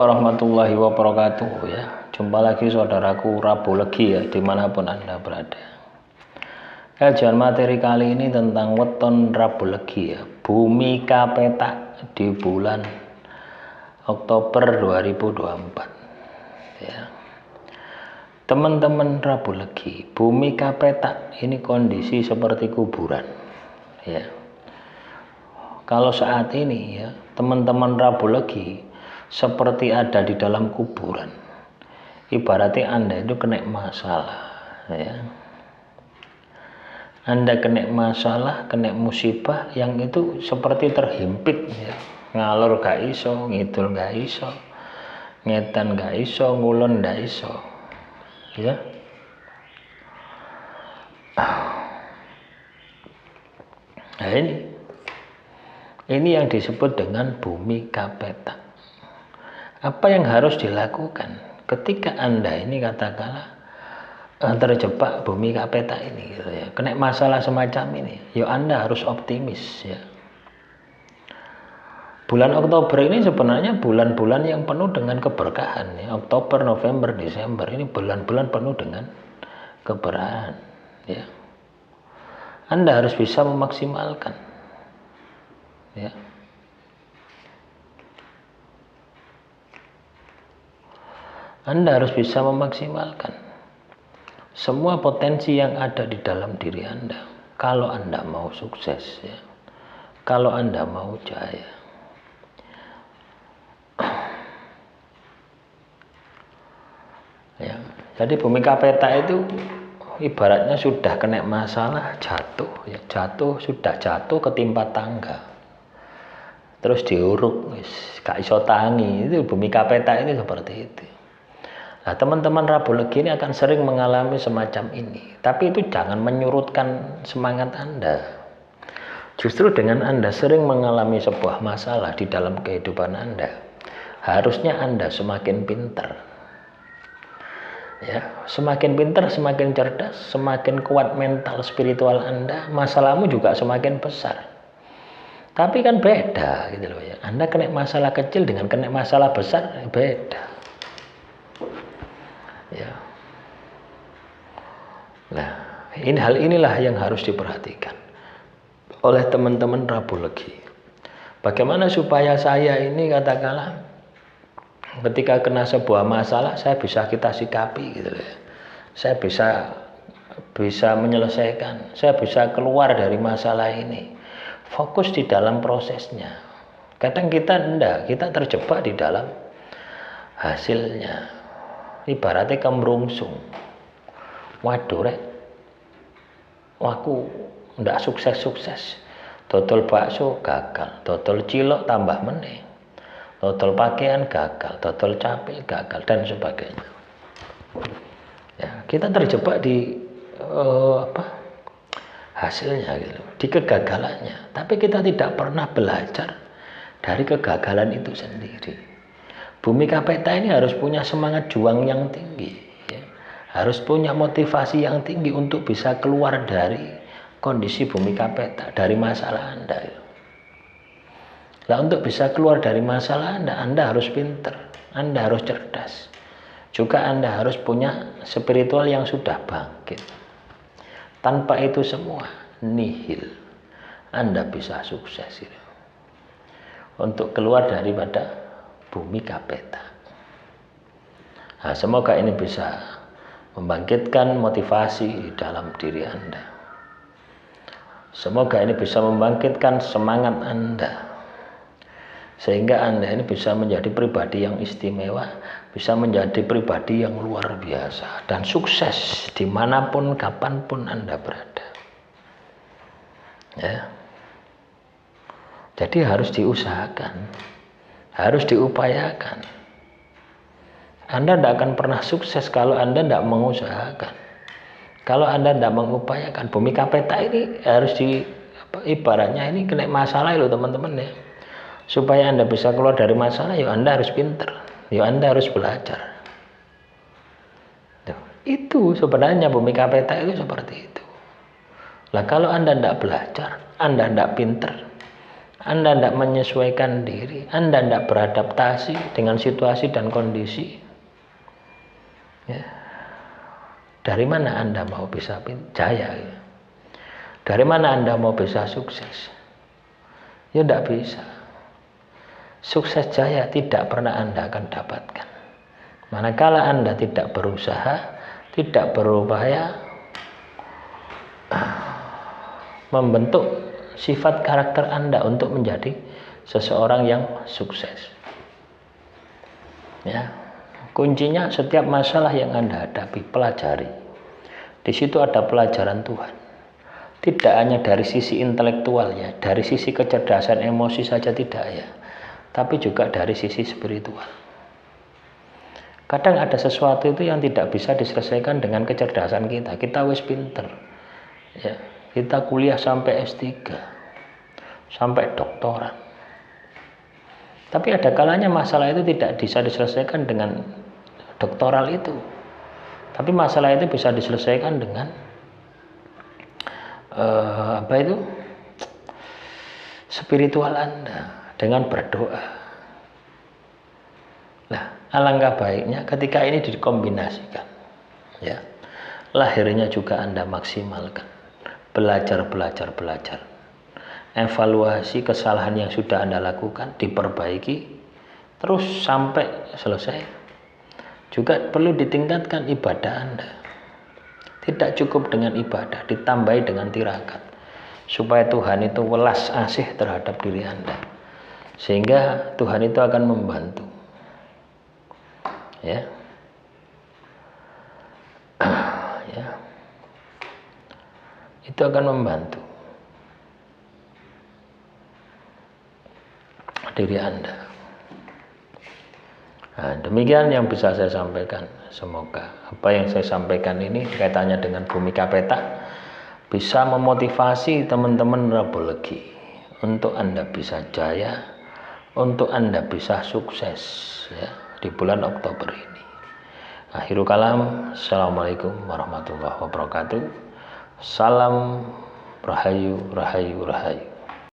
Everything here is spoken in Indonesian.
Warahmatullahi wabarakatuh ya. Jumpa lagi saudaraku Rabu Legi ya, dimanapun Anda berada. Kajian materi kali ini tentang weton Rabu Legi ya, bumi kapetak di bulan Oktober 2024 ya. Teman-teman Rabu Legi, bumi kapetak ini kondisi seperti kuburan ya. Kalau saat ini ya, teman-teman Rabu Legi seperti ada di dalam kuburan. Ibaratnya Anda itu kena masalah ya. Anda kena masalah, kena musibah yang itu seperti terhimpit ya. Ngalor gak iso, ngidul gak iso, ngetan gak iso, ngulon gak iso ya. Nah ini yang disebut dengan bumi kapetak. Apa yang harus dilakukan ketika Anda ini katakanlah terjebak bumi kapetak ini gitu ya, kena masalah semacam ini, ya Anda harus optimis ya. Bulan Oktober ini sebenarnya bulan-bulan yang penuh dengan keberkahan ya. Oktober, November, Desember ini bulan-bulan penuh dengan keberkahan ya. Anda harus bisa memaksimalkan ya. Anda harus bisa memaksimalkan semua potensi yang ada di dalam diri Anda. Kalau Anda mau sukses ya, kalau Anda mau jaya ya. Jadi bumi kapetak itu ibaratnya sudah kena masalah, jatuh ya, sudah jatuh ketimpa tangga, terus diuruk, gak iso tangi. Itu bumi kapetak ini seperti itu. Nah, teman-teman Rabu Legi ini akan sering mengalami semacam ini. Tapi itu jangan menyurutkan semangat Anda. Justru dengan Anda sering mengalami sebuah masalah di dalam kehidupan Anda, harusnya Anda semakin pintar. Ya, semakin pintar, semakin cerdas, semakin kuat mental spiritual Anda, masalahmu juga semakin besar. Tapi kan beda gitu loh ya. Anda kena masalah kecil dengan kena masalah besar beda. Ya. Nah, hal inilah yang harus diperhatikan oleh teman-teman Rabu Legi. Bagaimana supaya saya ini katakanlah ketika kena sebuah masalah saya bisa kita sikapi gitu ya. Saya bisa menyelesaikan, saya bisa keluar dari masalah ini. Fokus di dalam prosesnya. Kadang kita terjebak di dalam hasilnya. Ibaratnya kemerungsung. Waduh rek, aku ndak sukses. Dodol bakso gagal, dodol cilok tambah meneh, dodol pakaian gagal, dodol capil gagal dan sebagainya. Ya, kita terjebak di hasilnya gitu, di kegagalannya. Tapi kita tidak pernah belajar dari kegagalan itu sendiri. Bumi kapetak ini harus punya semangat juang yang tinggi ya. Harus punya motivasi yang tinggi untuk bisa keluar dari kondisi bumi kapetak, dari masalah Anda ya. Nah, untuk bisa keluar dari masalah Anda harus pintar, Anda harus cerdas. Juga Anda harus punya spiritual yang sudah bangkit. Tanpa itu semua nihil. Anda bisa sukses gitu. Untuk keluar daripada bumi kapetak. Nah, semoga ini bisa membangkitkan motivasi dalam diri Anda. Semoga ini bisa membangkitkan semangat Anda, sehingga Anda ini bisa menjadi pribadi yang istimewa, bisa menjadi pribadi yang luar biasa dan sukses dimanapun kapanpun Anda berada ya. Jadi harus diusahakan, harus diupayakan. Anda tidak akan pernah sukses kalau Anda tidak mengusahakan. Kalau Anda tidak mengupayakan, bumi kapetak ini harus ibaratnya ini kena masalah loh teman-teman ya. Supaya Anda bisa keluar dari masalah, ya Anda harus pintar, ya Anda harus belajar. Itu sebenarnya bumi kapetak itu seperti itu. Lah kalau Anda tidak belajar, Anda tidak pintar, Anda tidak menyesuaikan diri, Anda tidak beradaptasi dengan situasi dan kondisi, ya, dari mana Anda mau bisa jaya? Ya? Dari mana Anda mau bisa sukses? Ya tidak bisa. Sukses jaya tidak pernah Anda akan dapatkan. Manakala Anda tidak berusaha, tidak berupaya membentuk sifat karakter Anda untuk menjadi seseorang yang sukses. Ya, kuncinya setiap masalah yang Anda hadapi, pelajari. Di situ ada pelajaran Tuhan. Tidak hanya dari sisi intelektual ya, dari sisi kecerdasan emosi saja tidak ya, tapi juga dari sisi spiritual. Kadang ada sesuatu itu yang tidak bisa diselesaikan dengan kecerdasan kita. Kita wis pinter, ya, kita kuliah sampai S3, sampai doktorat. Tapi ada kalanya masalah itu tidak bisa diselesaikan dengan doktoral itu. Tapi masalah itu bisa diselesaikan dengan spiritual Anda, dengan berdoa. Nah, alangkah baiknya ketika ini dikombinasikan, ya, lahirnya juga Anda maksimalkan. Belajar, evaluasi kesalahan yang sudah Anda lakukan, diperbaiki terus sampai selesai. Juga perlu ditingkatkan ibadah Anda. Tidak cukup dengan ibadah, ditambahi dengan tirakat, supaya Tuhan itu welas asih terhadap diri Anda, sehingga Tuhan itu akan membantu, ya. Ya, itu akan membantu diri Anda. Nah, demikian yang bisa saya sampaikan. Semoga apa yang saya sampaikan ini kaitannya dengan Bhumika Petak bisa memotivasi teman-teman Rabologi untuk Anda bisa jaya, untuk Anda bisa sukses, ya, di bulan Oktober ini. Akhirul kalam, assalamualaikum warahmatullahi wabarakatuh. Salam rahayu, rahayu, rahayu.